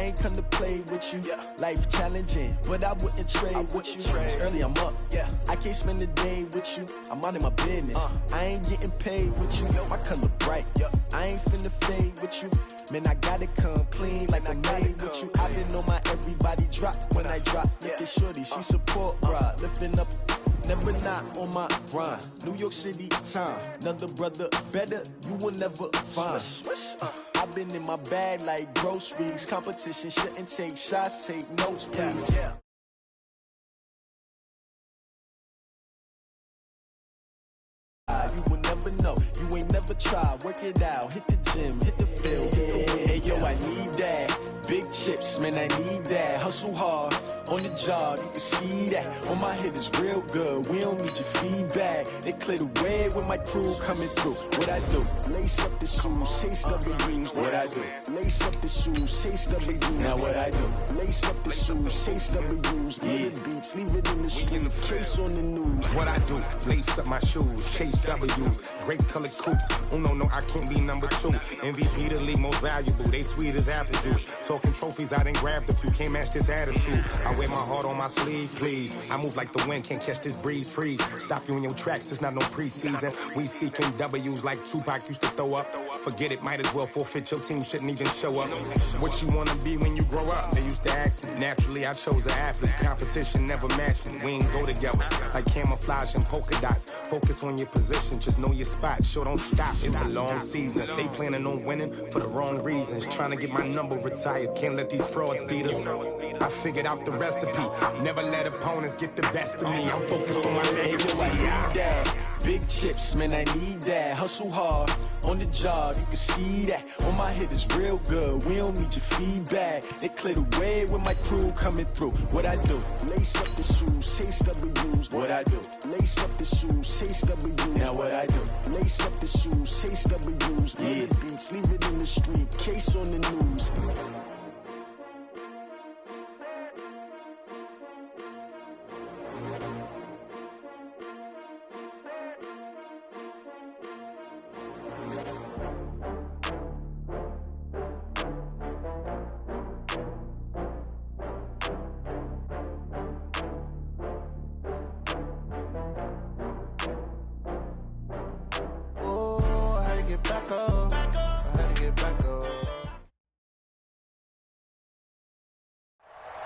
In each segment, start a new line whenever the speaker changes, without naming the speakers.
ain't come to play with you. Life challenging, but I wouldn't trade with you. It's early, I'm up. I can't spend the day with you. I'm minding my business. I ain't getting paid with you. My color bright. I ain't finna fade with you. Man, I gotta come clean like I made with you. I been on my everybody drop when I drop. Look at shorty, she support, bruh. Lifting up, never not on my grind. New York City time. Another brother better, you will never find. I've been in my bag like groceries. Competition shouldn't take shots, take notes, please. You will never know, you ain't never tried. Work it out, hit the gym, hit the field, hit the wind. Hey yo, I need that. Big chips, man, I need that. Hustle hard, on the job, you can see that. On my head is real good, we don't need your feedback. They clear the way with my crew coming through. What I do? Lace up the shoes, chase W's. What I do? Lace up the shoes, chase W's. Now what I do? Lace up the shoes, chase W's. Murder beats, leave it in the street, case on the news.
What I do? Lace up my shoes, chase W's. Great colored coops. Oh no, I can't be number 2. MVP the league most valuable. They sweet as apple juice. Talking trophies, I done grabbed a few. Can't match this attitude. I wear my heart on my sleeve, please. I move like the wind, can't catch this breeze, freeze. Stop you in your tracks, it's not no preseason. We seeking W's like Tupac used to throw up. Forget it, might as well forfeit. Your team shouldn't even show up. What you wanna be when you grow up? They used to ask me. Naturally, I chose an athlete. Competition never matched me. We ain't go together like camouflage and polka dots. Focus on your position, just know your spot. Sure, don't stop, it's a long season. They planning on winning for the wrong reasons. Trying to get my number retired, can't let these frauds beat us. I figured out the recipe, never let opponents get the best of me. I'm focused on my legacy.
I need that. Big chips, man, I need that. Hustle hard, on the job, you can see that. On my head is real good, we don't need your feedback. They clear the way with my crew coming through. What I do? Lace up the shoes, chase W's. What I do? Lace up the shoes, chase W's. Now what I do? Lace up the shoes, chase W's. Murder beats, leave it in the street, case on the news.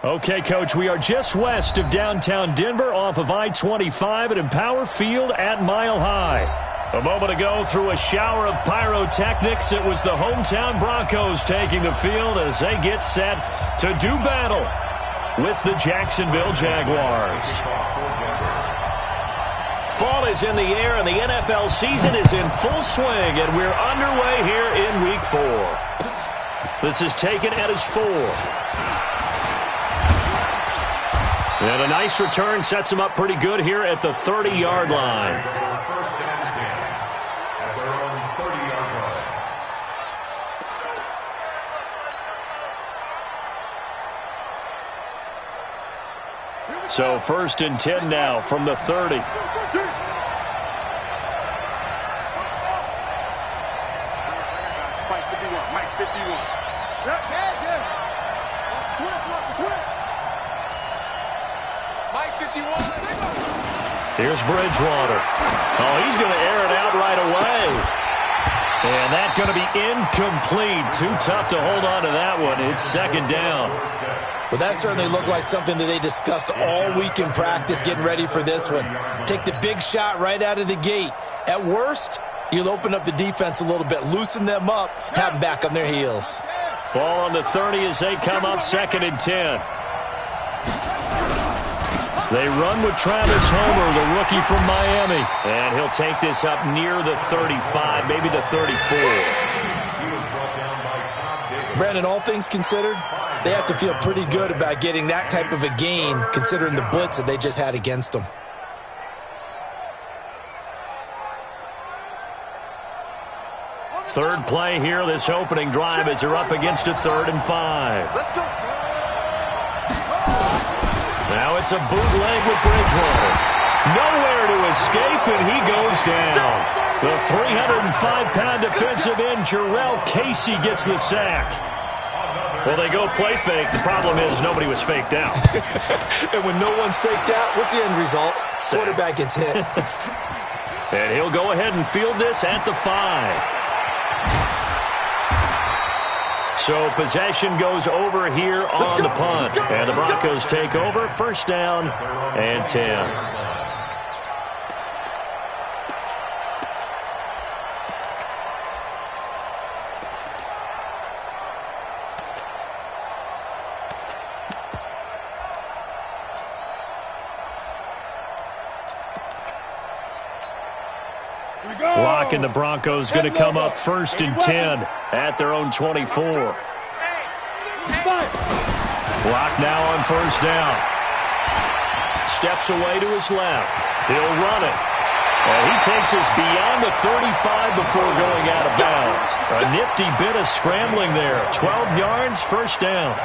Okay, Coach, we are just west of downtown Denver off of I-25 at Empower Field at Mile High. A moment ago, through a shower of pyrotechnics, it was the hometown Broncos taking the field as they get set to do battle with the Jacksonville Jaguars. Fall is in the air and the NFL season is in full swing, and we're underway here in Week 4. This is taken at his 4. And a nice return sets him up pretty good here at the 30-yard line. So 1st and 10 now from the 30.
Mike 51.
Here's Bridgewater. Oh, he's going to air it out right away. And that's going to be incomplete. Too tough to hold on to that one. It's 2nd down.
Well, that certainly looked like something that they discussed all week in practice getting ready for this one. Take the big shot right out of the gate. At worst, you'll open up the defense a little bit, loosen them up, have them back on their heels.
Ball on the 30 as they come up 2nd and 10. They run with Travis Homer, the rookie from Miami. And he'll take this up near the 35, maybe the 34.
Brandon, all things considered, they have to feel pretty good about getting that type of a gain, considering the blitz that they just had against them.
Third play here, this opening drive, as they're up against a 3rd and 5.
Let's go.
Now it's a bootleg with Bridgewater. Nowhere to escape, and he goes down. The 305-pound defensive end, Jarrell Casey, gets the sack. Well, they go play fake. The problem is nobody was faked out.
And when no one's faked out, what's the end result? Quarterback gets hit.
And he'll go ahead and field this at the 5. So possession goes over here on the punt. And the Broncos take over. First down and 10. Lock and the Broncos going to come up first and 10 at their own 24. Lock now on first down. Steps away to his left. He'll run it. And he takes us beyond the 35 before going out of bounds. A nifty bit of scrambling there. 12 yards, first down.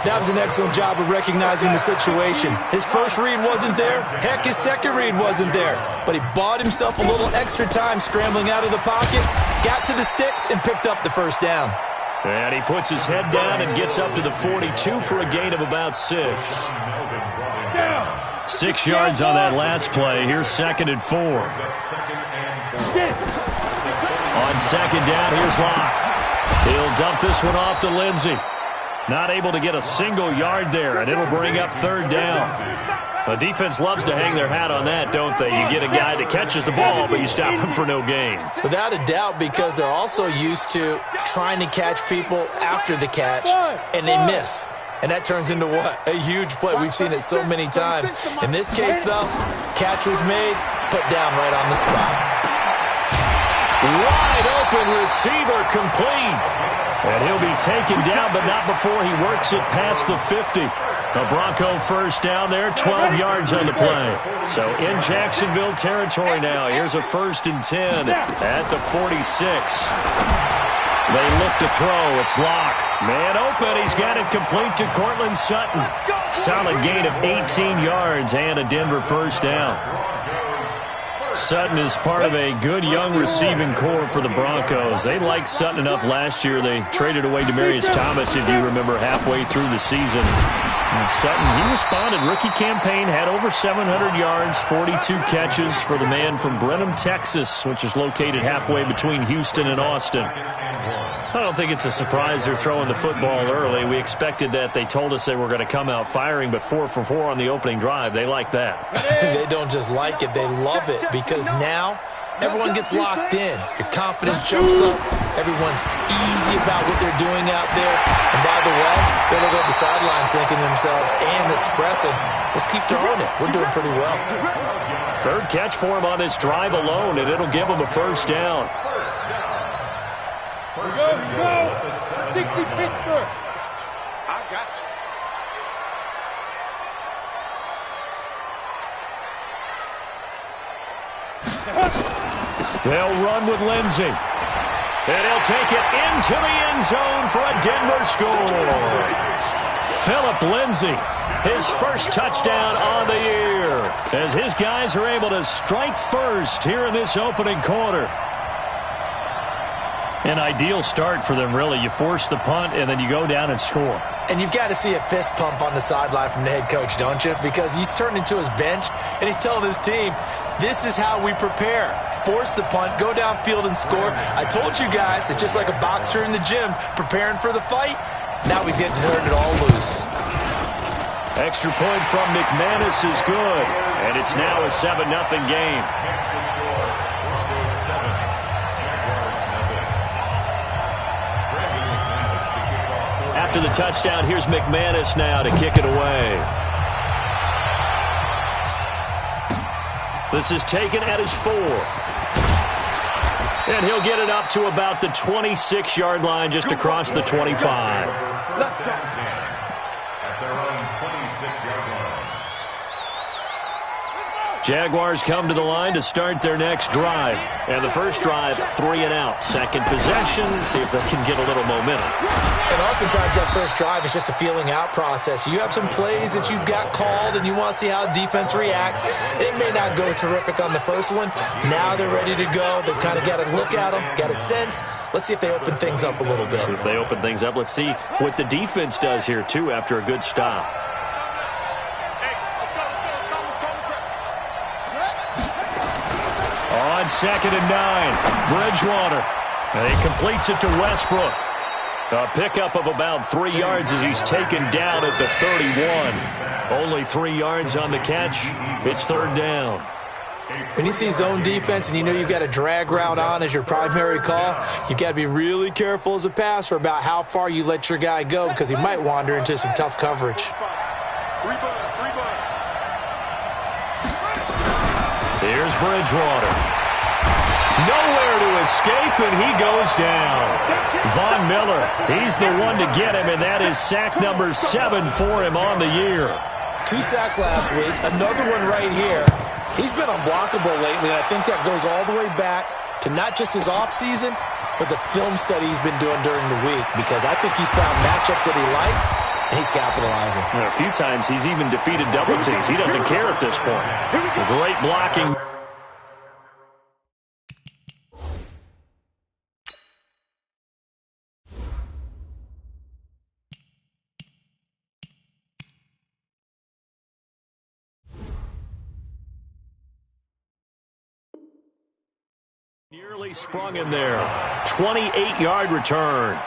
That was an excellent job of recognizing the situation. His first read wasn't there. Heck, his second read wasn't there. But he bought himself a little extra time scrambling out of the pocket, got to the sticks, and picked up the first down.
And he puts his head down and gets up to the 42 for a gain of about 6. 6 yards on that last play. Here's second and 4. On second down, here's Locke. He'll dump this one off to Lindsey. Not able to get a single yard there, and it'll bring up third down. The defense loves to hang their hat on that, don't they? You get a guy that catches the ball, but you stop him for no gain.
Without a doubt, because they're also used to trying to catch people after the catch, and they miss. And that turns into what? A huge play. We've seen it so many times. In this case, though, catch was made, put down right on the spot.
Wide open receiver complete. And he'll be taken down, but not before he works it past the 50. A Bronco first down there, 12 yards on the play. So in Jacksonville territory now. Here's a first and 10 at the 46. They look to throw. It's Locke. Man open. He's got it complete to Cortland Sutton. Solid gain of 18 yards and a Denver first down. Sutton is part of a good young receiving core for the Broncos. They liked Sutton enough last year. They traded away Demaryius Thomas, if you remember, halfway through the season. And Sutton, he responded. Rookie campaign, had over 700 yards, 42 catches for the man from Brenham, Texas, which is located halfway between Houston and Austin. I don't think it's a surprise they're throwing the football early. We expected that. They told us they were going to come out firing, but 4 for 4 on the opening drive. They like that.
They don't just like it. They love it because now everyone gets locked in. Your confidence jumps up. Everyone's easy about what they're doing out there. And by the way, they look at the sidelines thinking to themselves and expressing, let's keep throwing it. We're doing pretty well.
Third catch for him on this drive alone, and it'll give him a first down.
Go! 60 Pittsburgh! I got
you. They'll run with Lindsey. And he'll take it into the end zone for a Denver score. Phillip Lindsey, his first touchdown on the year, as his guys are able to strike first here in this opening quarter. An ideal start for them, really. You force the punt, and then you go down and score.
And you've got to see a fist pump on the sideline from the head coach, don't you? Because he's turned into his bench, and he's telling his team, this is how we prepare. Force the punt, go downfield and score. I told you guys, it's just like a boxer in the gym preparing for the fight. Now we get to turn it all loose.
Extra point from McManus is good, and it's now a 7-0 game. After the touchdown, here's McManus now to kick it away. This is taken at his 4. And he'll get it up to about the 26-yard line, just across the 25.
Let's go.
At their own 26-yard line.
Jaguars come to the line to start their next drive. And the first drive, 3 and out. Second possession, see if they can get a little momentum.
And oftentimes that first drive is just a feeling out process. You have some plays that you got called and you want to see how defense reacts. It may not go terrific on the first one. Now they're ready to go. They've kind of got to look at them, got a sense. Let's see if they open things up a little bit.
See if they open things up. Let's see what the defense does here, too, after a good stop. On 2nd and 9, Bridgewater. And he completes it to Westbrook. A pickup of about 3 yards as he's taken down at the 31. Only 3 yards on the catch. It's 3rd down.
When you see zone defense and you know you've got a drag route on as your primary call, you've got to be really careful as a passer about how far you let your guy go because he might wander into some tough coverage.
Here's Bridgewater. Nowhere to escape, and he goes down. Von Miller, he's the one to get him, and that is sack number 7 for him on the year.
2 sacks last week, another one right here. He's been unblockable lately, and I think that goes all the way back to not just his offseason, but the film study he's been doing during the week, because I think he's found matchups that he likes, and he's capitalizing.
A few times he's even defeated double teams. He doesn't care at this point. Great blocking. Nearly sprung him there. 28-yard return.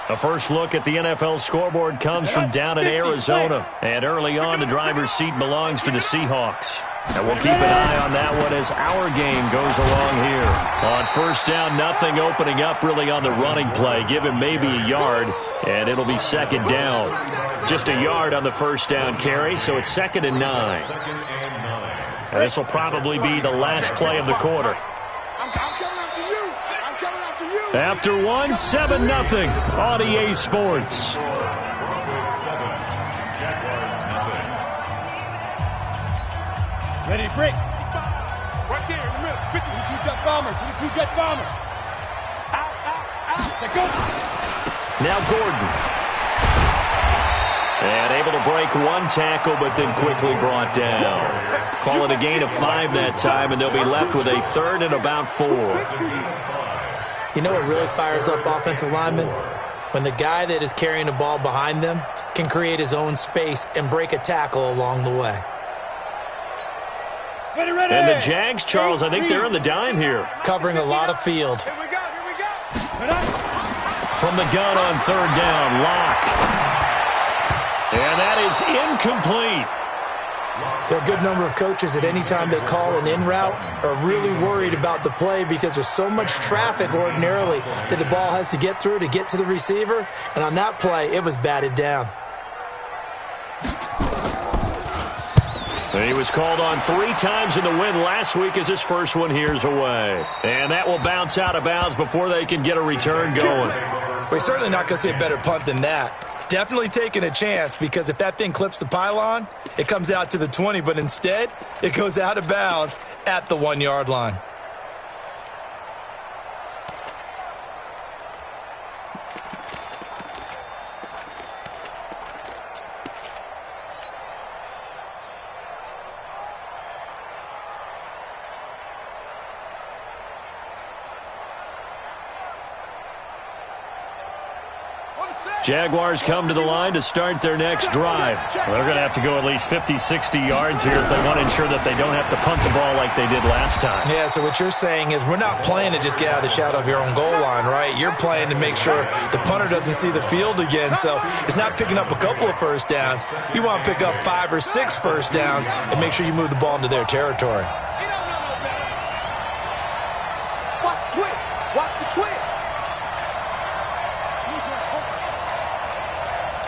A first look at the NFL scoreboard comes from down in Arizona. And early on, the driver's seat belongs to the Seahawks. And we'll keep an eye on that one as our game goes along here. On 1st down, nothing opening up really on the running play. Give him maybe a yard, and it'll be 2nd down. Just a yard on the 1st down carry, so it's 2nd and 9. And this will probably be the last play of the quarter. After 1, 7-0 on EA Sports.
Ready to break. Right there in the middle. 22 jet bomber. 22 jet bomber. Out. Let's go.
Now Gordon. And able to break 1 tackle, but then quickly brought down. Call it a gain of 5 that time, and they'll be left with a 3rd and about 4.
You know what really fires up offensive linemen? When the guy that is carrying the ball behind them can create his own space and break a tackle along the way.
Ready.
And the Jags, Charles, I think they're on the dime here.
Covering a lot of field.
Here we go.
From the gun on 3rd down, Locke. And that is incomplete.
There are a good number of coaches at any time they call an in route are really worried about the play because there's so much traffic ordinarily that the ball has to get through to get to the receiver. And on that play, it was batted down.
He was called on 3 times in the win last week as his first one here's away. And that will bounce out of bounds before they can get a return going.
We're certainly not going to see a better punt than that. Definitely taking a chance because if that thing clips the pylon, it comes out to the 20, but instead it goes out of bounds at the 1-yard line.
Jaguars come to the line to start their next drive. They're going to have to go at least 50, 60 yards here if they want to ensure that they don't have to punt the ball like they did last time.
Yeah, so what you're saying is we're not playing to just get out of the shadow of your own goal line, right? You're playing to make sure the punter doesn't see the field again. So it's not picking up a couple of first downs. You want to pick up 5 or 6 first downs and make sure you move the ball into their territory.
Watch the twist. Watch the twist.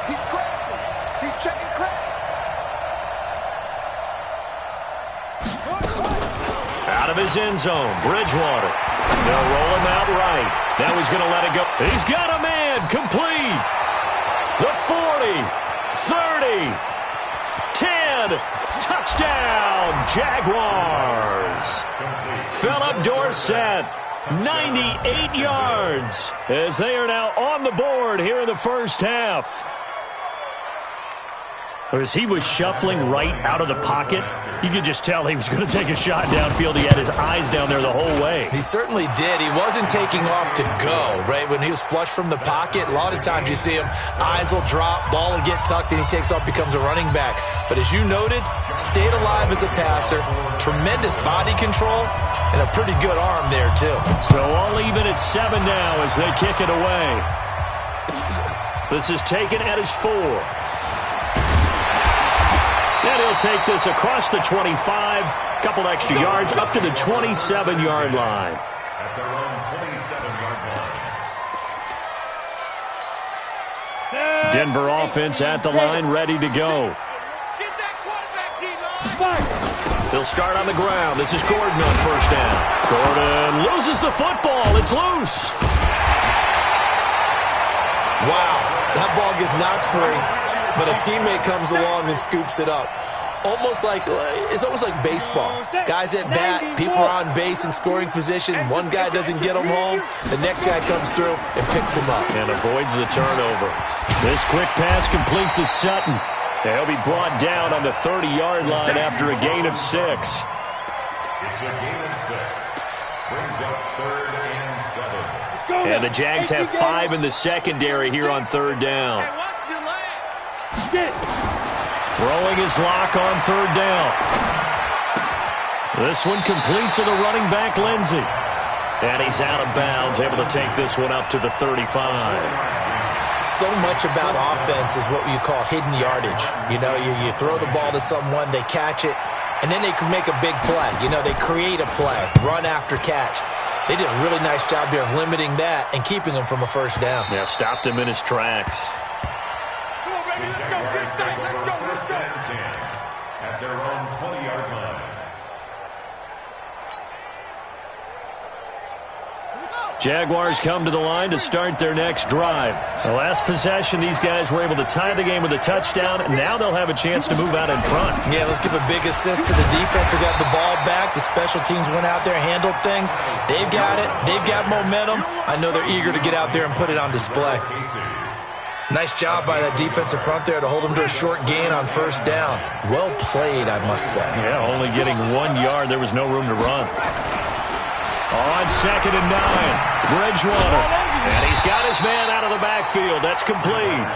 He's crashing. He's checking crash.
Out of his end zone, Bridgewater. They'll roll him out right. Now he's going to let it go. He's got a man complete. The 40, 30, 10. good. Touchdown, Jaguars. Philip Dorsett, 98 yards, as they are now on the board here in the first half. As he was shuffling right out of the pocket, you could just tell he was going to take a shot downfield. He had his eyes down there the whole way.
He certainly did. He wasn't taking off to go, right? When he was flush from the pocket, a lot of times you see him, eyes will drop, ball will get tucked, and he takes off, becomes a running back. But as you noted, stayed alive as a passer, tremendous body control, and a pretty good arm there, too.
So all even at 7 now as they kick it away. This is taken at his 4. And he'll take this across the 25, couple extra yards, up to the 27-yard line.
At their own 27-yard line.
Denver offense at the line, ready to go.
Get that quarterback, D-line.
They'll start on the ground. This is Gordon on first down. Gordon loses the football. It's loose.
Wow, that ball gets knocked free, but a teammate comes along and scoops it up. It's almost like baseball. Guys at bat, people are on base in scoring position. One guy doesn't get him home. The next guy comes through and picks him up.
And avoids the turnover. This quick pass complete to Sutton. He'll be brought down on the 30-yard line after a gain of 6.
It's a gain of 6. Brings up 3rd and 7.
And the Jags have 5 in the secondary here on 3rd down. Throwing his lock on 3rd down. This one complete to the running back, Lindsey. And he's out of bounds, able to take this one up to the 35.
So much about offense is what you call hidden yardage. You know, you throw the ball to someone, they catch it, and then they can make a big play. You know, they create a play, run after catch. They did a really nice job there of limiting that and keeping him from a first down.
Yeah, stopped him in his tracks.
Come on, baby, let's go.
At their own 20-yard line.
Jaguars come to the line to start their next drive. The last possession, these guys were able to tie the game with a touchdown. Now they'll have a chance to move out in front.
Yeah, let's give a big assist to the defense who got the ball back. The special teams went out there, handled things. They've got it. They've got momentum. I know they're eager to get out there and put it on display. Nice job by that defensive front there to hold them to a short gain on first down. Well played, I must say.
Yeah, only getting 1 yard. There was no room to run. On 2nd and 9, Bridgewater. And he's got his man out of the backfield. That's complete.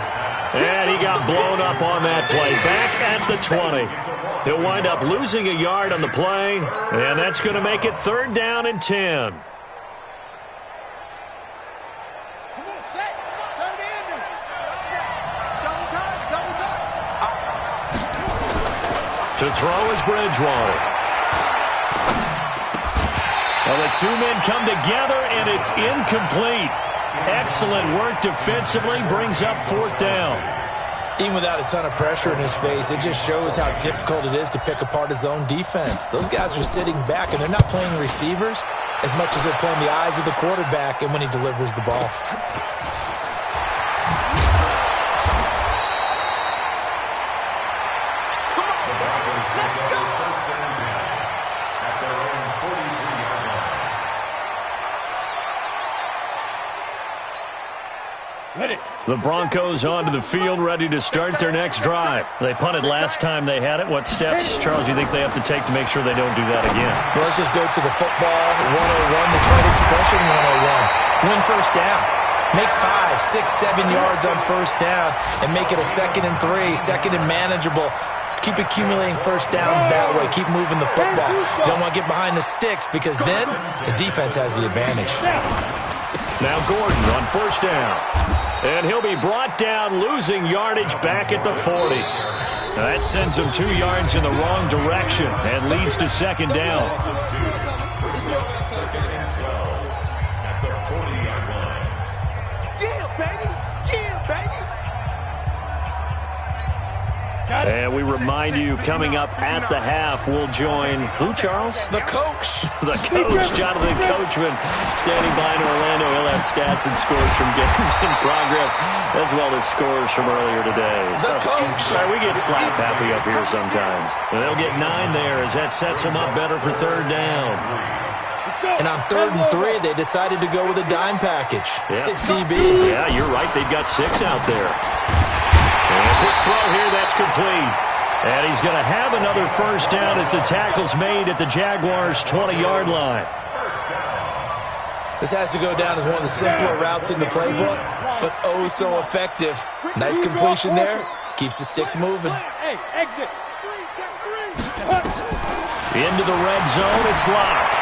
And he got blown up on that play. Back at the 20. He'll wind up losing a yard on the play. And that's going to make it 3rd down and 10. To throw is Bridgewater. Well, the two men come together, and it's incomplete. Excellent work defensively, brings up 4th down.
Even without a ton of pressure in his face, it just shows how difficult it is to pick apart his own defense. Those guys are sitting back, and they're not playing receivers as much as they're playing the eyes of the quarterback and when he delivers the ball.
The Broncos onto the field, ready to start their next drive. They punted last time they had it. What steps, Charles, do you think they have to take to make sure they don't do that again?
Well, let's just go to the football 101, the trade expression 101. Win first down. Make 5, 6, 7 yards on first down and make it a 2nd and 3, 2nd and manageable. Keep accumulating first downs that way. Keep moving the football. You don't want to get behind the sticks because then the defense has the advantage.
Now Gordon on first down. And he'll be brought down, losing yardage back at the 40. Now that sends him 2 yards in the wrong direction and leads to 2nd down.
At the 40-yard line.
Yeah, baby. Yeah, baby.
And we remind you, coming up at the half, we'll join who, Charles?
The coach.
The coach, Jonathan Coachman, standing by in Orlando. He'll have stats and scores from games in progress, as well as scores from earlier today.
The coach.
We get slap happy up here sometimes. And they'll get 9 there as that sets them up better for third down.
And on 3rd and 3, they decided to go with a dime package. 6 DBs.
Yeah, you're right. They've got 6 out there. And a quick throw here, that's complete. And he's going to have another first down as the tackle's made at the Jaguars' 20-yard line.
This has to go down as one of the simpler routes in the playbook, but oh so effective. Nice completion there. Keeps the sticks moving.
Hey, exit.
Into the red zone, it's locked.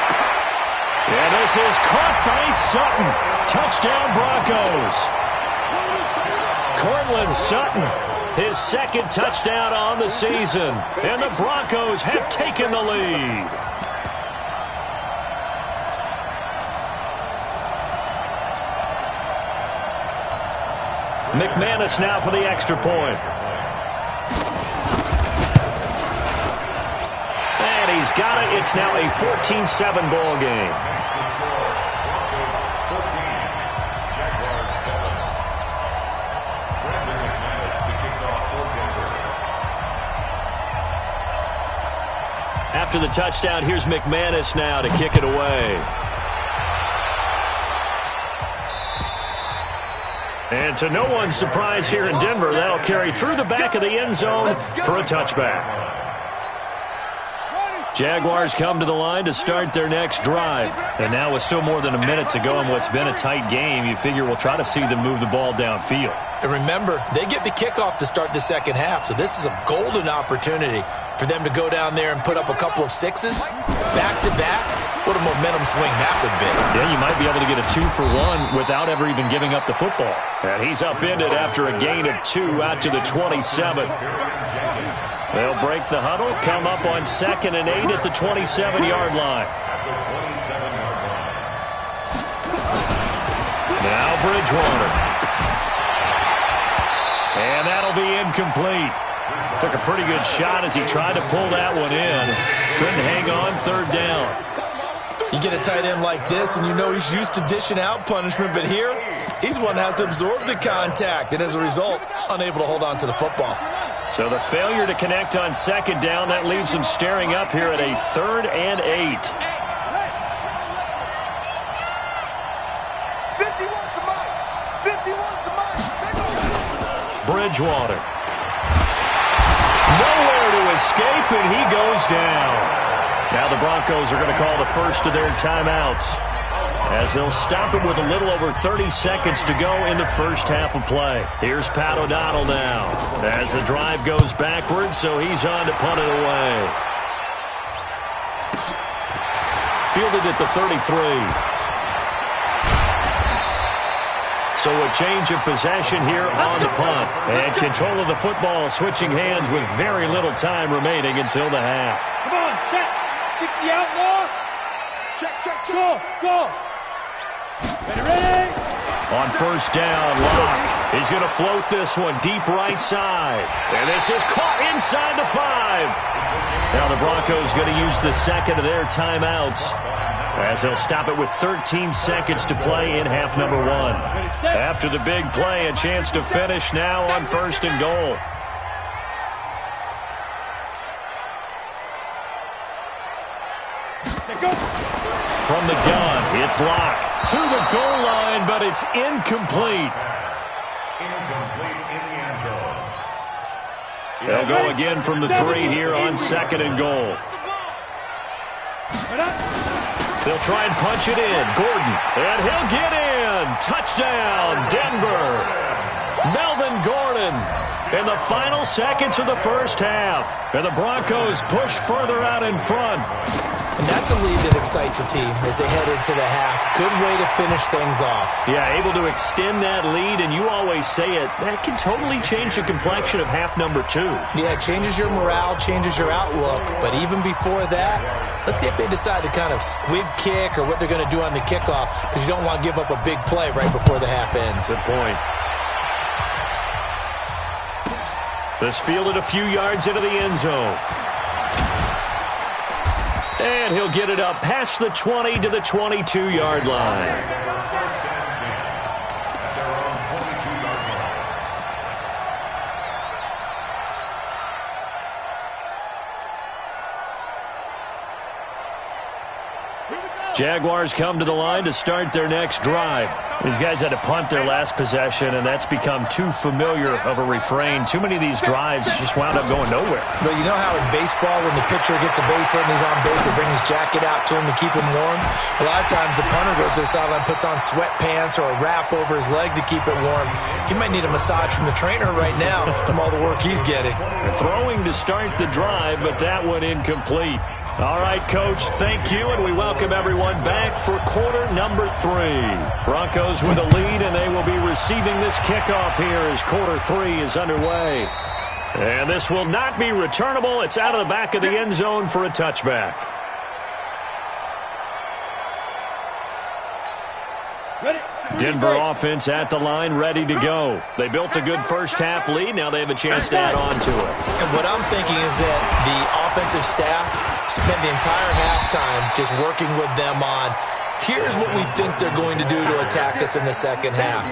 And this is caught by Sutton. Touchdown, Broncos. Cortland Sutton, his 2nd touchdown on the season. And the Broncos have taken the lead. McManus now for the extra point. And he's got it. It's now a 14-7 ball game. After the touchdown, here's McManus now to kick it away. And to no one's surprise here in Denver, that'll carry through the back of the end zone for a touchback. Jaguars come to the line to start their next drive. And now with still more than a minute to go in what's been a tight game, you figure we'll try to see them move the ball downfield.
And remember, they get the kickoff to start the second half, so this is a golden opportunity for them to go down there and put up a couple of 6s back-to-back. What a momentum swing that would be.
Yeah, you might be able to get a 2-for-1 without ever even giving up the football. And he's upended after a gain of 2 out to the 27. They'll break the huddle, come up on 2nd and 8 at the 27-yard line. Now Bridgewater. And that'll be incomplete. Took a pretty good shot as he tried to pull that one in. Couldn't hang on, 3rd down.
You get a tight end like this, and you know he's used to dishing out punishment, but here, he's one that has to absorb the contact, and as a result, unable to hold on to the football.
So the failure to connect on 2nd down, that leaves him staring up here at a 3rd and 8. Bridgewater. Nowhere to escape, and he goes down. Now the Broncos are going to call the first of their timeouts, as they'll stop it with a little over 30 seconds to go in the first half of play. Here's Pat O'Donnell now, as the drive goes backwards, so he's on to punt it away. Fielded at the 33. So a change of possession here on the punt. And control of the football switching hands with very little time remaining until the half.
Come on, set. 60 outlaw. Check. Go. Ready.
On 1st down, Locke. He's going to float this one deep right side. And this is caught inside the 5. Now the Broncos going to use the 2nd of their timeouts, as they'll stop it with 13 seconds to play in half number 1. After the big play, a chance to finish now on 1st and goal. From the gun, it's Locke to the goal line, but it's incomplete. They'll go again from the 3 here on 2nd and goal. They'll try and punch it in. Gordon, and he'll get in. Touchdown, Denver. Melvin Gordon in the final seconds of the first half. And the Broncos push further out in front.
And that's a lead that excites a team as they head into the half. Good way to finish things off.
Yeah, able to extend that lead, and you always say it, that can totally change the complexion of half number 2.
Yeah, it changes your morale, changes your outlook. But even before that, let's see if they decide to kind of squib kick or what they're going to do on the kickoff, because you don't want to give up a big play right before the half ends.
Good point. This fielded a few yards into the end zone. And he'll get it up past the 20 to the 22-yard line. Jaguars come to the line to start their next drive. These guys had to punt their last possession, and that's become too familiar of a refrain. Too many of these drives just wound up going nowhere.
But you know how in baseball, when the pitcher gets a base hit and he's on base, they bring his jacket out to him to keep him warm? A lot of times the punter goes to the sideline, puts on sweatpants or a wrap over his leg to keep it warm. He might need a massage from the trainer right now from all the work he's getting.
Throwing to start the drive, but that one incomplete. All right, Coach, thank you, and we welcome everyone back for quarter number 3. Broncos with a lead, and they will be receiving this kickoff here as quarter 3 is underway. And this will not be returnable. It's out of the back of the end zone for a touchback. Denver offense at the line, ready to go. They built a good first-half lead. Now they have a chance to add on to it.
And what I'm thinking is that the offensive staff spent the entire halftime just working with them on, here's what we think they're going to do to attack us in the second half.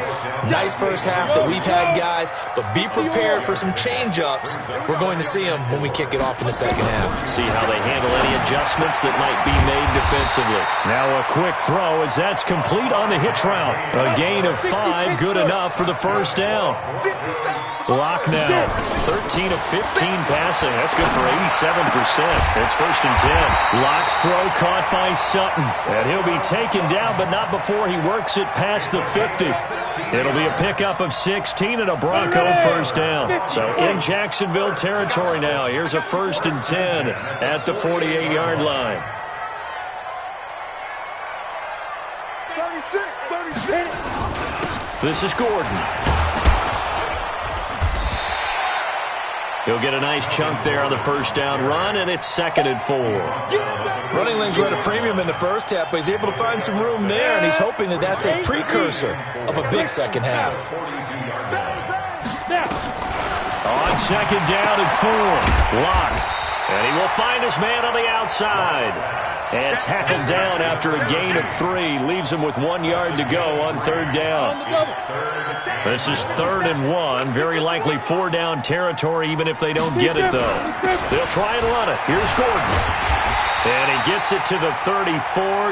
Nice first half that we've had, guys, but be prepared for some change-ups. We're going to see them when we kick it off in the second half.
See how they handle any adjustments that might be made defensively. Now a quick throw as that's complete on the hitch route. A gain of 5, good enough for the first down. Lock now, 13 of 15 passing. That's good for 87%. It's first and 10. Lock's throw caught by Sutton. And he'll be taken down, but not before he works it past the 50. It'll be a pickup of 16 and a Bronco first down. So in Jacksonville territory now. Here's a first and 10 at the 48-yard line.
36.
This is Gordon. He'll get a nice chunk there on the first down run, and it's 2nd and 4.
Running lanes were at a premium in the first half, but he's able to find some room there, and he's hoping that that's a precursor of a big second half.
On 2nd down and 4, Lock. And he will find his man on the outside. And tackled down after a gain of 3. Leaves him with 1 yard to go on 3rd down. This is 3rd and 1. Very likely 4-down territory, even if they don't get it, though. They'll try and run it. Here's Gordon. And he gets it to the 34.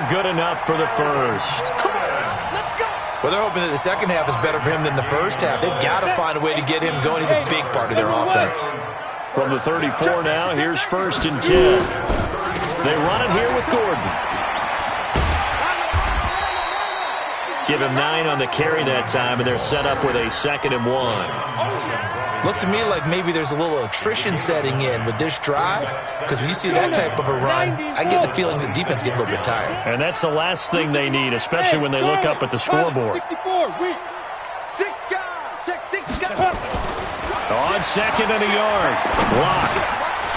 Good enough for the first.
Well, they're hoping that the second half is better for him than the first half. They've got to find a way to get him going. He's a big part of their offense.
From the 34 now, here's first and 10. They run it here with Gordon. Give him 9 on the carry that time, and they're set up with a 2nd and 1.
Looks to me like maybe there's a little attrition setting in with this drive, because when you see that type of a run, I get the feeling the defense getting a little bit tired.
And that's the last thing they need, especially when they look up at the scoreboard.
64, weak. 6 guys. Check 6 guys.
On 2nd and a yard. Lock.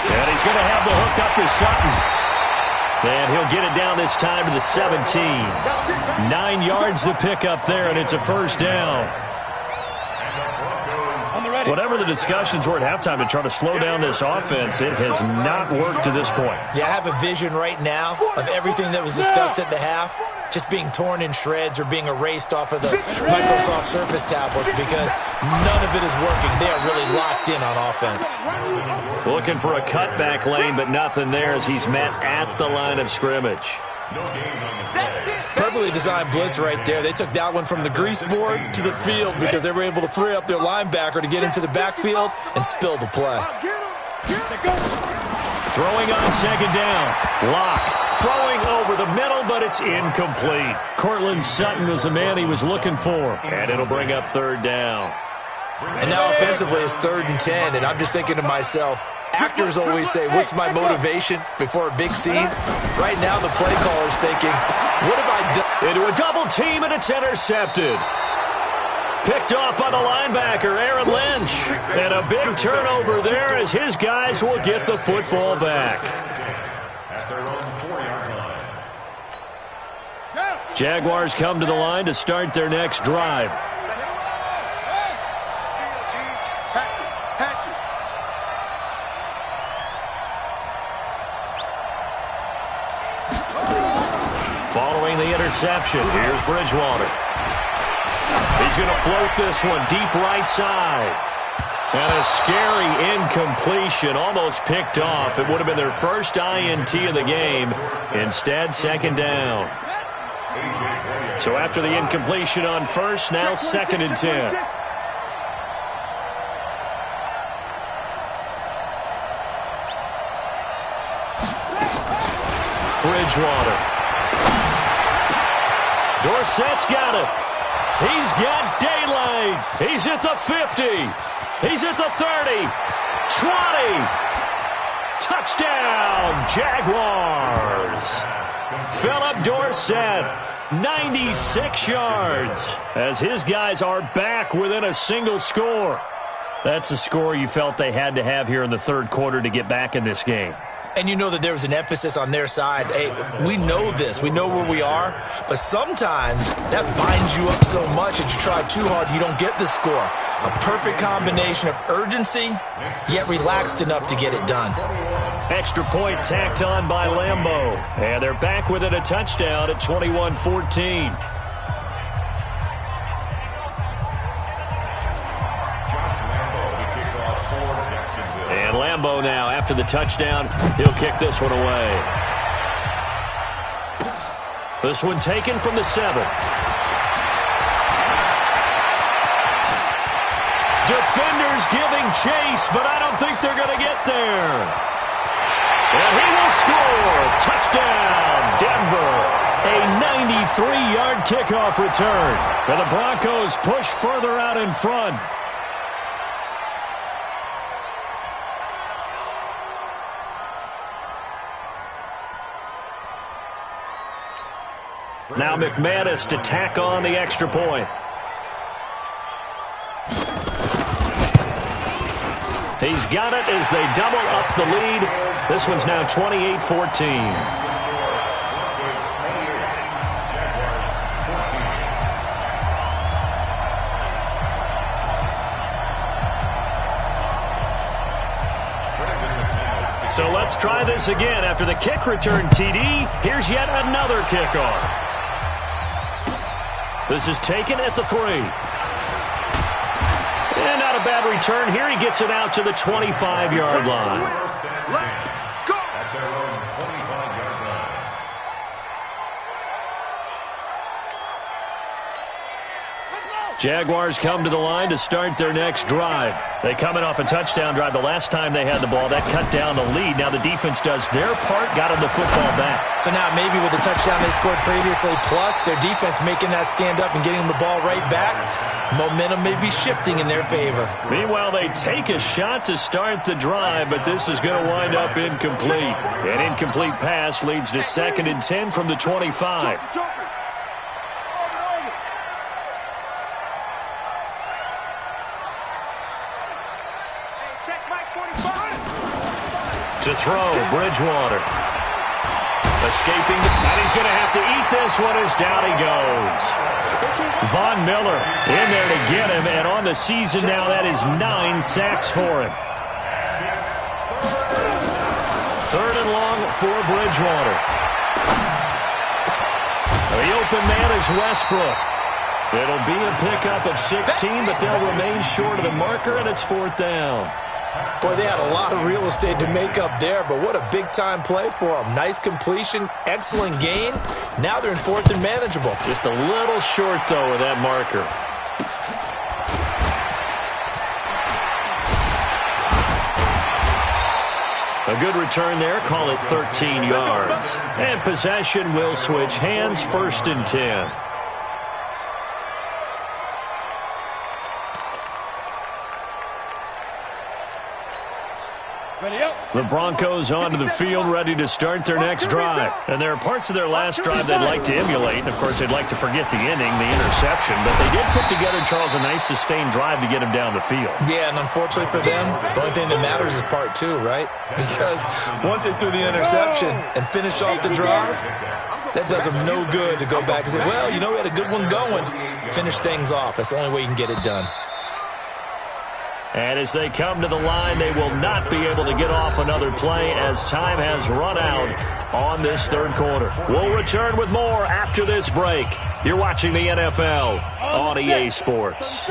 And he's going to have the hook up to Sutton. And he'll get it down this time to the 17. 9 yards to pick up there, and it's a first down. Whatever the discussions were at halftime to try to slow down this offense, it has not worked to this point.
Yeah, I have a vision right now of everything that was discussed at the half just being torn in shreds or being erased off of the Microsoft Surface tablets because none of it is working. They are really locked in on offense.
Looking for a cutback lane, but nothing there as he's met at the line of scrimmage.
Perfectly designed blitz right there. They took that one from the grease board to the field because they were able to free up their linebacker to get into the backfield and spill the play.
Throwing on 2nd down. Lock. Throwing over the middle, but it's incomplete. Cortland Sutton was the man he was looking for. And it'll bring up 3rd down.
And now offensively it's 3rd and 10, and I'm just thinking to myself, actors always say, what's my motivation before a big scene? Right now the play caller's thinking, what have I done?
Into a double team, and it's intercepted. Picked off by the linebacker, Aaron Lynch. And a big turnover there as his guys will get the football back. Jaguars come to the line to start their next drive. on the interception. Here's Bridgewater. He's going to float this one deep right side. And a scary incompletion, almost picked off. It would have been their first INT of the game. Instead, second down. So after the incompletion on first, now 2nd and 10. Bridgewater. Dorsett's got it. He's got daylight. He's at the 50. He's at the 30. 20. Touchdown, Jaguars. Philip Dorsett, 96 yards, as his guys are back within a single score. That's a score you felt they had to have here in the third quarter to get back in this game.
And you know that there was an emphasis on their side. Hey, we know this. We know where we are. But sometimes that binds you up so much that you try too hard, you don't get the score. A perfect combination of urgency, yet relaxed enough to get it done.
Extra point tacked on by Lambeau. And they're back within a touchdown at 21-14. And Lambeau now, after the touchdown, he'll kick this one away. This one taken from the 7. Defenders giving chase, but I don't think they're going to get there. And he will score. Touchdown, Denver. A 93-yard kickoff return. And the Broncos push further out in front. Now McManus to tack on the extra point. He's got it as they double up the lead. This one's now 28-14. So let's try this again. After the kick return TD, here's yet another kickoff. This is taken at the 3. And not a bad return here. He gets it out to the 25-yard line.
Let's go! At their own 25-yard line.
Jaguars come to the line to start their next drive. They come in off a touchdown drive the last time they had the ball. That cut down the lead. Now the defense does their part, got them the football back.
So now maybe with the touchdown they scored previously, plus their defense making that stand up and getting them the ball right back, momentum may be shifting in their favor.
Meanwhile, they take a shot to start the drive, but this is going to wind up incomplete. An incomplete pass leads to 2nd and 10 from the 25. To throw, Bridgewater. Escaping, and he's going to have to eat this one as down he goes. Von Miller in there to get him, and on the season now, that is 9 sacks for him. 3rd and long for Bridgewater. The open man is Westbrook. It'll be a pickup of 16, but they'll remain short of the marker, and it's 4th down.
Boy, they had a lot of real estate to make up there, but what a big-time play for them. Nice completion, excellent gain. Now they're in 4th and manageable.
Just a little short, though, with that marker. A good return there. Call it 13 yards. And possession will switch hands. 1st and 10. The Broncos onto the field, ready to start their next drive. And there are parts of their last drive they'd like to emulate. And, of course, they'd like to forget the inning, the interception. But they did put together, Charles, a nice sustained drive to get him down the field.
Yeah, and unfortunately for them, the only thing that matters is part 2, right? Because once they threw the interception and finished off the drive, that does them no good to go back and say, well, you know, we had a good one going. Finish things off. That's the only way you can get it done.
And as they come to the line, they will not be able to get off another play as time has run out on this third quarter. We'll return with more after this break. You're watching the NFL on EA Sports.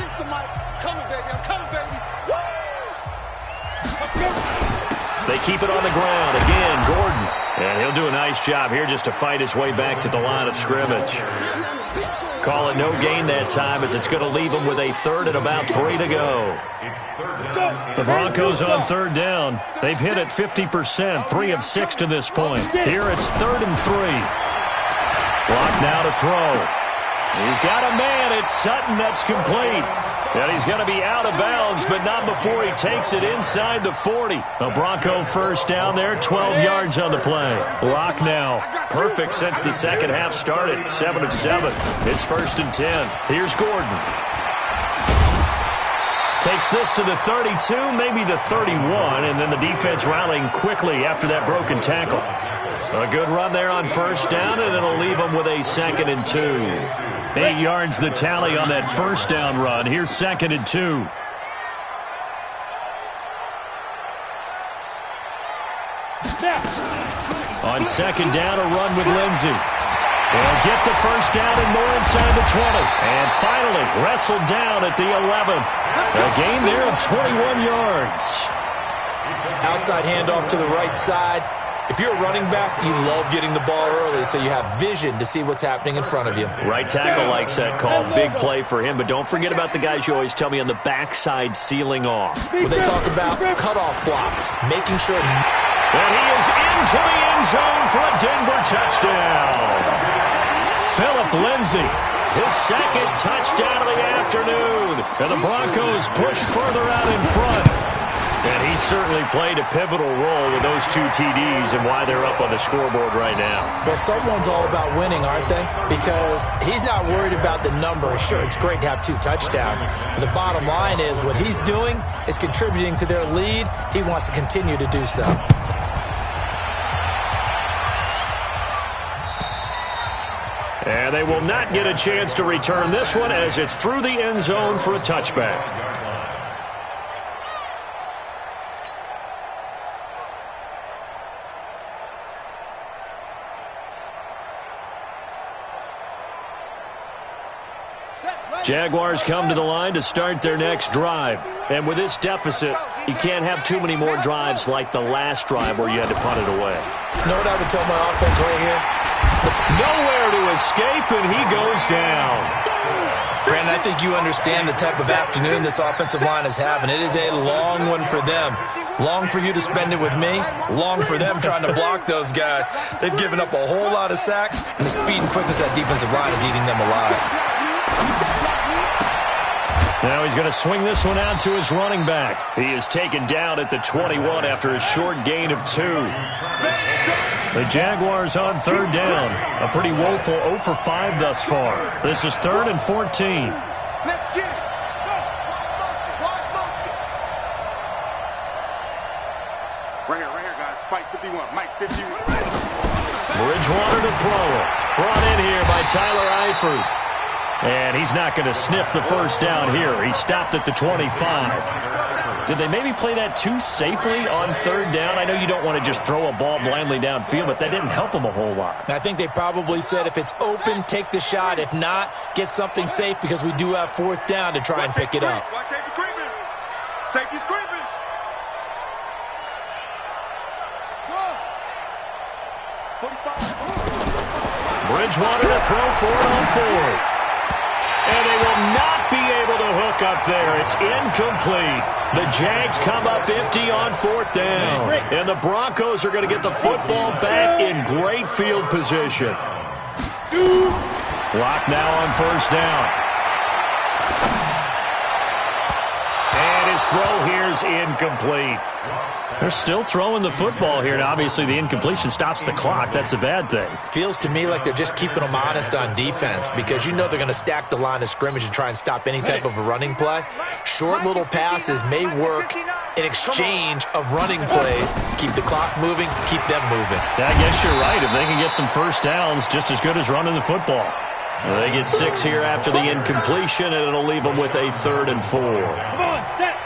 They keep it on the ground. Again, Gordon. And he'll do a nice job here just to fight his way back to the line of scrimmage. Call it no gain that time as it's going to leave him with a third and about 3 to go. The Broncos on third down. They've hit it 50%, 3 of 6 to this point. Here it's 3rd and 3. Block now to throw. He's got a man. It's Sutton. That's complete. And he's going to be out of bounds, but not before he takes it inside the 40. A Bronco first down there, 12 yards on the play. Lock now. Perfect since the second half started. 7 of 7. It's 1st and 10. Here's Gordon. Takes this to the 32, maybe the 31, and then the defense rallying quickly after that broken tackle. A good run there on first down, and it'll leave him with a 2nd and 2. 8 yards the tally on that first down run. Here's 2nd and 2. On 2nd down, a run with Lindsey. They'll get the first down and more inside the 20. And finally, wrestled down at the 11. A gain there of 21 yards.
Outside handoff to the right side. If you're a running back, you love getting the ball early so you have vision to see what's happening in front of you.
Right tackle likes that call. Big play for him, but don't forget about the guys you always tell me on the backside sealing off.
When they talk about cutoff blocks, making sure...
And he is into the end zone for a Denver touchdown. Phillip Lindsay, his 2nd touchdown of the afternoon. And the Broncos push further out in front. And he certainly played a pivotal role with those 2 TDs and why they're up on the scoreboard right now.
Well, someone's all about winning, aren't they? Because he's not worried about the number. Sure, it's great to have 2 touchdowns. But the bottom line is what he's doing is contributing to their lead. He wants to continue to do so.
And they will not get a chance to return this one as it's through the end zone for a touchback. Jaguars come to the line to start their next drive. And with this deficit, you can't have too many more drives like the last drive where you had to punt it away.
You know what I would tell my offense right here?
Nowhere to escape, and he goes down.
Brandon, I think you understand the type of afternoon this offensive line is having. It is a long one for them. Long for you to spend it with me. Long for them trying to block those guys. They've given up a whole lot of sacks, and the speed and quickness of that defensive line is eating them alive.
Now he's going to swing this one out to his running back. He is taken down at the 21 after a short gain of 2. The Jaguars on third down. A pretty woeful 0 for 5 thus far. This is 3rd and 14.
Let's get it. Right here, guys. Fight 51. Mike 51.
Bridgewater to throw it. Brought in here by Tyler Eifert. And he's not going to sniff the first down here. He stopped at the 25. Did they maybe play that too safely on third down? I know you don't want to just throw a ball blindly downfield, but that didn't help him a whole lot.
I think they probably said if it's open, take the shot. If not, get something safe because we do have 4th down to try and pick it up.
Watch safety creeping. Safety's creeping.
Bridgewater to throw for it on 4th. And they will not be able to hook up there. It's incomplete. The Jags come up empty on 4th down. And the Broncos are going to get the football back in great field position. Lock now on 1st down. And his throw here is incomplete. They're still throwing the football here, and obviously the incompletion stops the clock. That's a bad thing.
Feels to me like they're just keeping them honest on defense because you know they're going to stack the line of scrimmage and try and stop any type of a running play. Short little passes may work in exchange of running plays. Keep the clock moving, keep them moving.
I guess you're right. If they can get some first downs, just as good as running the football. They get 6 here after the incompletion, and it'll leave them with a 3rd and 4.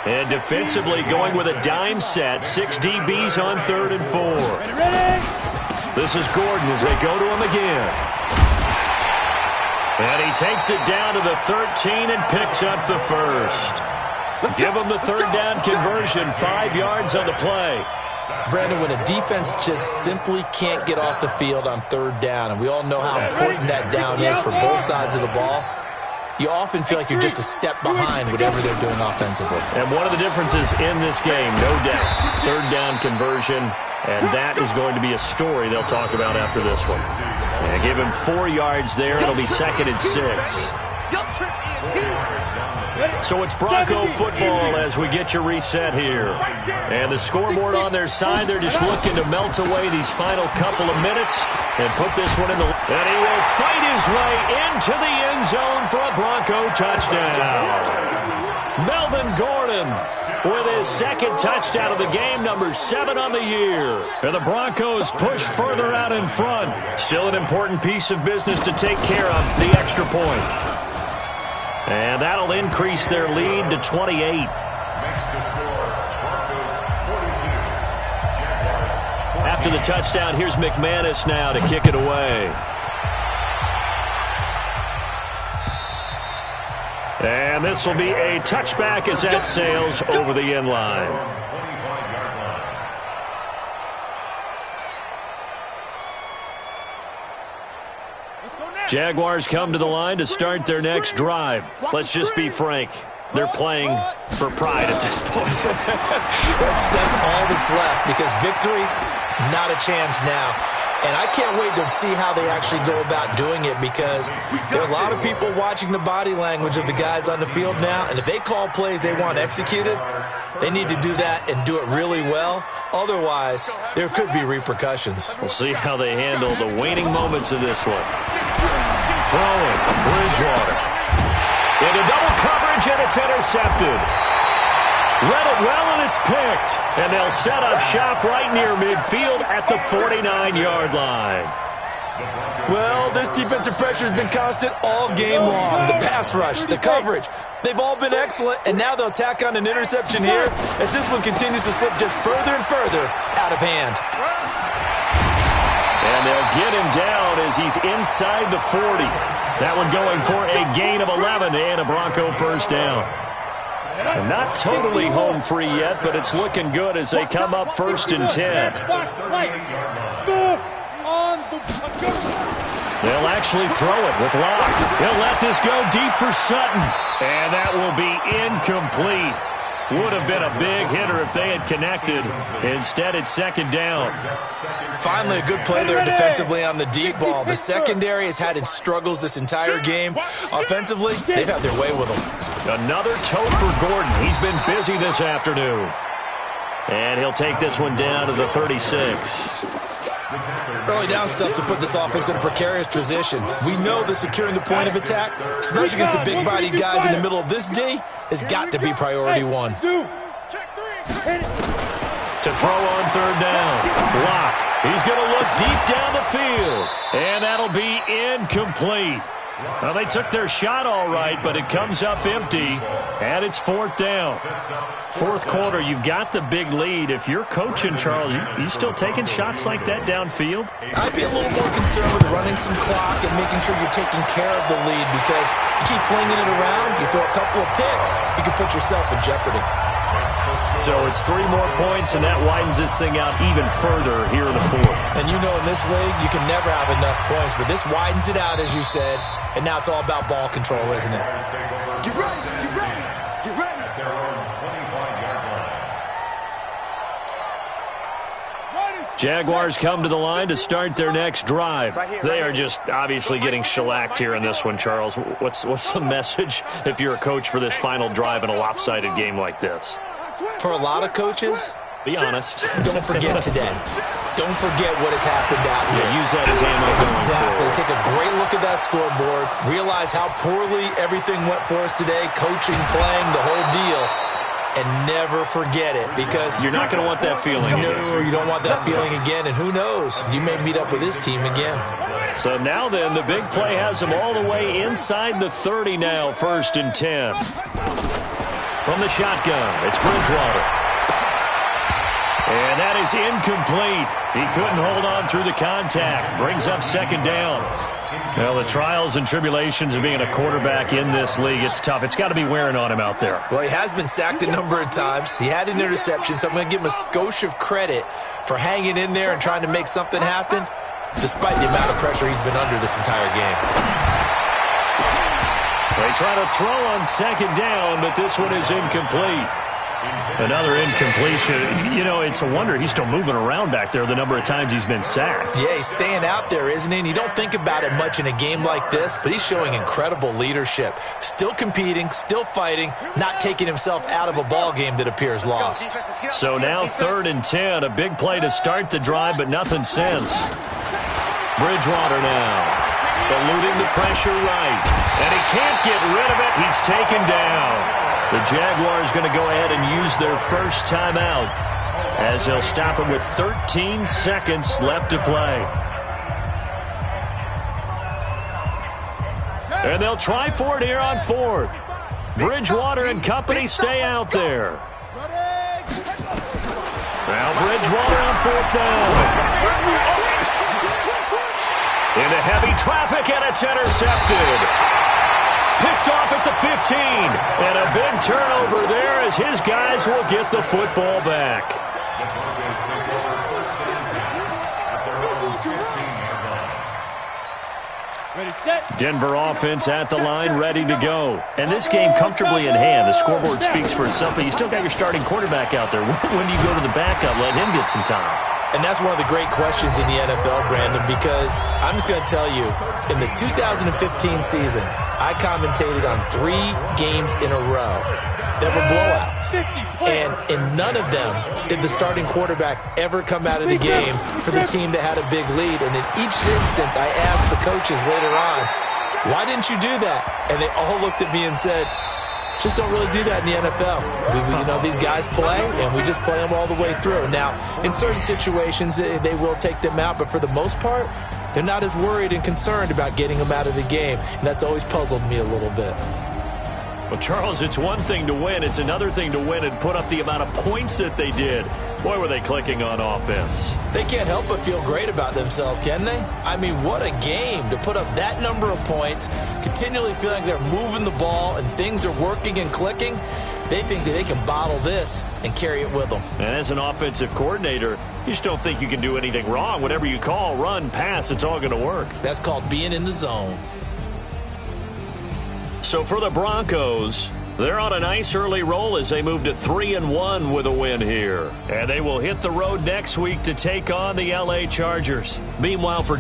And defensively going with a dime set. 6 DBs on 3rd and 4. This is Gordon as they go to him again. And he takes it down to the 13 and picks up the first. Give him the third down conversion, 5 yards on the play.
Brandon, when a defense just simply can't get off the field on third down, and we all know how important that down is for both sides of the ball, you often feel like you're just a step behind whatever they're doing offensively.
And one of the differences in this game, no doubt, third down conversion, and that is going to be a story they'll talk about after this one. And give him 4 yards there. It'll be 2nd and 6. So it's Bronco football as we get you reset here. And the scoreboard on their side, they're just looking to melt away these final couple of minutes and put this one in the... And he will fight his way into the end zone for a Bronco touchdown. Melvin Gordon with his 2nd touchdown of the game, number 7 on the year. And the Broncos push further out in front. Still an important piece of business to take care of, the extra point. And that'll increase their lead to 28. After the touchdown, here's McManus now to kick it away. And this will be a touchback as that sails over the end line. Jaguars come to the line to start their next drive. Let's just be frank. They're playing for pride at this point.
that's all that's left, because victory, not a chance now. And I can't wait to see how they actually go about doing it, because there are a lot of people watching the body language of the guys on the field now, and if they call plays they want executed, they need to do that and do it really well. Otherwise, there could be repercussions.
We'll see how they handle the waning moments of this one. Throwing, Bridgewater. Into double coverage, and it's intercepted. Read it well, and it's picked. And they'll set up shop right near midfield at the 49-yard line.
Well, this defensive pressure has been constant all game long. The pass rush, the coverage, they've all been excellent, and now they'll tack on an interception here as this one continues to slip just further and further out of hand.
And they'll get him down as he's inside the 40. That one going for a gain of 11 and a Bronco first down. And not totally home free yet, but it's looking good as they come up 1st and 10. They'll actually throw it with Locke. He'll let this go deep for Sutton. And that will be incomplete. Would have been a big hitter if they had connected. Instead, it's 2nd down.
Finally, a good play there defensively on the deep ball. The secondary has had its struggles this entire game. Offensively, they've had their way with them.
Another toe for Gordon. He's been busy this afternoon. And he'll take this one down to the 36.
Early down stuff to put this offense in a precarious position. We know that securing the point of attack, especially against the big-bodied guys in the middle of this D, has got to be priority one.
To throw on 3rd down. Locke. He's going to look deep down the field. And that'll be incomplete. Well, they took their shot all right, but it comes up empty, and it's 4th down. 4th quarter, you've got the big lead. If you're coaching, Charles, you still taking shots like that downfield?
I'd be a little more concerned with running some clock and making sure you're taking care of the lead, because you keep flinging it around, you throw a couple of picks, you can put yourself in jeopardy.
So it's 3 more points, and that widens this thing out even further here in the 4th.
And you know in this league, you can never have enough points, but this widens it out, as you said, and now it's all about ball control, isn't it?
Get ready, get ready, get ready.
Jaguars come to the line to start their next drive. They are just obviously getting shellacked here in this one, Charles. What's the message if you're a coach for this final drive in a lopsided game like this?
For a lot of coaches,
be honest.
Don't forget today. Don't forget what has happened out here.
Yeah, use that as ammo.
Exactly. Take a great look at that scoreboard. Realize how poorly everything went for us today. Coaching, playing, the whole deal. And never forget it, because
you're not going to want that feeling.
No, you don't want that feeling again. And who knows? You may meet up with this team again.
So now then, the big play has them all the way inside the 30 now, 1st and 10. From the shotgun, it's Bridgewater. And that is is incomplete. He couldn't hold on through the contact. Brings up second down. Well, the trials and tribulations of being a quarterback in this league, it's tough. It's got to be wearing on him out there.
Well, he has been sacked a number of times. He had an interception, so I'm going to give him a skosh of credit for hanging in there and trying to make something happen, despite the amount of pressure he's been under this entire game.
They try to throw on second down, but this one is incomplete. Another incompletion. You know, it's a wonder he's still moving around back there the number of times he's been sacked.
Yeah, he's staying out there, isn't he? And you don't think about it much in a game like this, but he's showing incredible leadership. Still competing, still fighting, not taking himself out of a ball game that appears lost.
So now 3rd and 10, a big play to start the drive, but nothing since. Bridgewater now. Eluding the pressure right. And he can't get rid of it. He's taken down. The Jaguars going to go ahead and use their first timeout as they'll stop it with 13 seconds left to play. And they'll try for it here on 4th. Bridgewater and company stay out there. Now Bridgewater on 4th down. Into heavy traffic, and it's intercepted. Picked off at the 15. And a big turnover there as his guys will get the football back. Denver offense at the line, ready to go. And this game comfortably in hand. The scoreboard speaks for itself, but you still got your starting quarterback out there. When do you go to the backup, let him get some time?
And that's one of the great questions in the NFL, Brandon, because I'm just going to tell you, in the 2015 season, I commentated on 3 games in a row that were blowouts. And in none of them did the starting quarterback ever come out of the game for the team that had a big lead. And in each instance, I asked the coaches later on, why didn't you do that? And they all looked at me and said, just don't really do that in the NFL. You know, these guys play, and we just play them all the way through. Now, in certain situations, they will take them out, but for the most part, they're not as worried and concerned about getting them out of the game, and that's always puzzled me a little bit.
Well, Charles, it's one thing to win. It's another thing to win and put up the amount of points that they did. Boy, were they clicking on offense.
They can't help but feel great about themselves, can they? I mean, what a game to put up that number of points, continually feeling like they're moving the ball and things are working and clicking. They think that they can bottle this and carry it with them.
And as an offensive coordinator, you just don't think you can do anything wrong. Whatever you call, run, pass, it's all going to work.
That's called being in the zone.
So for the Broncos, they're on a nice early roll as they move to 3-1 with a win here. And they will hit the road next week to take on the LA Chargers. Meanwhile, for